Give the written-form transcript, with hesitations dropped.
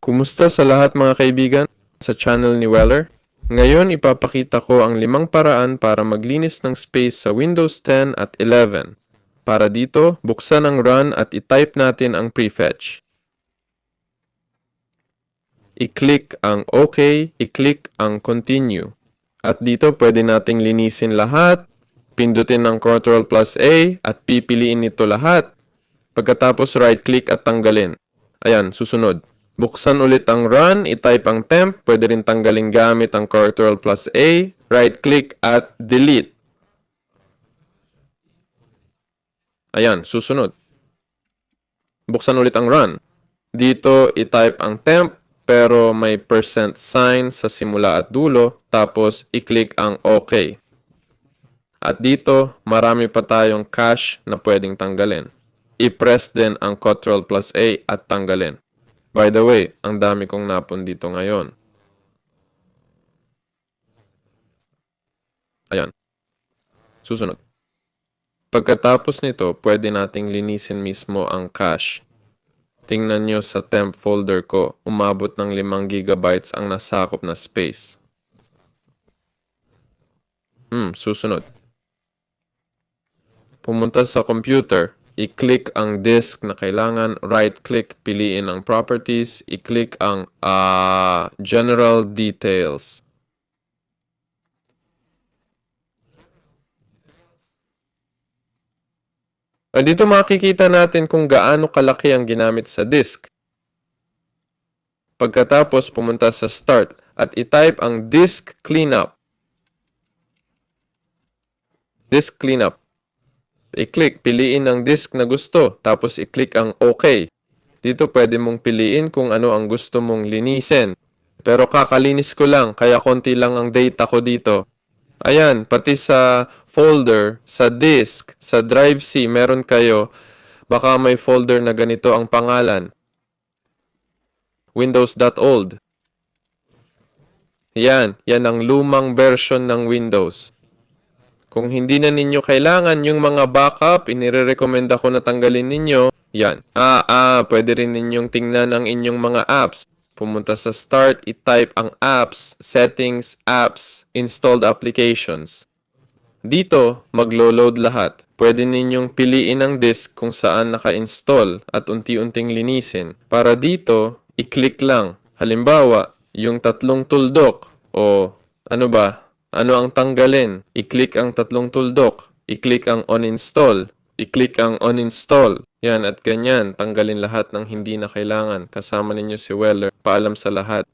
Kumusta sa lahat mga kaibigan sa channel ni Weller? Ngayon ipapakita ko ang 5 paraan para maglinis ng space sa Windows 10 at 11. Para dito, buksan ang run at i-type natin ang prefetch. I-click ang OK, i-click ang continue. At dito pwede nating linisin lahat, pindutin ng Ctrl+A at pipiliin ito lahat. Pagkatapos right-click at tanggalin. Ayan, susunod. Buksan ulit ang run, i-type ang temp, pwede rin tanggalin gamit ang Ctrl+A, right-click at delete. Ayan, susunod. Buksan ulit ang run. Dito, i-type ang temp, pero may %sign sa simula at dulo, tapos i-click ang OK. At dito, marami pa tayong cache na pwedeng tanggalin. I-press din ang Ctrl+A at tanggalin. By the way, ang dami kong napon dito ngayon. Ayan. Susunod. Pagkatapos nito, pwede nating linisin mismo ang cache. Tingnan nyo sa temp folder ko, umabot ng 5 GB ang nasakop na space. Susunod. Pumunta sa computer, i-click ang disk na kailangan, right-click, piliin ang properties, i-click ang general details. At dito makikita natin kung gaano kalaki ang ginamit sa disk. Pagkatapos, pumunta sa start at i-type ang disk cleanup. Disk cleanup. I-click, piliin ang disk na gusto, tapos i-click ang OK. Dito pwede mong piliin kung ano ang gusto mong linisin. Pero kakalinis ko lang, kaya konti lang ang data ko dito. Ayan, pati sa folder, sa disk, sa drive C, meron kayo. Baka may folder na ganito ang pangalan. Windows.old. Yan ang lumang version ng Windows. Kung hindi na ninyo kailangan yung mga backup, inirekomenda ko na tanggalin ninyo. Yan. Pwede rin ninyong tingnan ang inyong mga apps. Pumunta sa Start, i-type ang Apps, Settings, Apps, Installed Applications. Dito, maglo-load lahat. Pwede ninyong piliin ang disk kung saan naka-install at unti-unting linisin. Para dito, i-click lang. Halimbawa, yung 3 tuldok o ano ang tanggalin? I-click ang 3 tuldok. I-click ang uninstall. I-click ang uninstall. Yan at ganyan, tanggalin lahat ng hindi na kailangan. Kasama ninyo si Weller. Paalam sa lahat.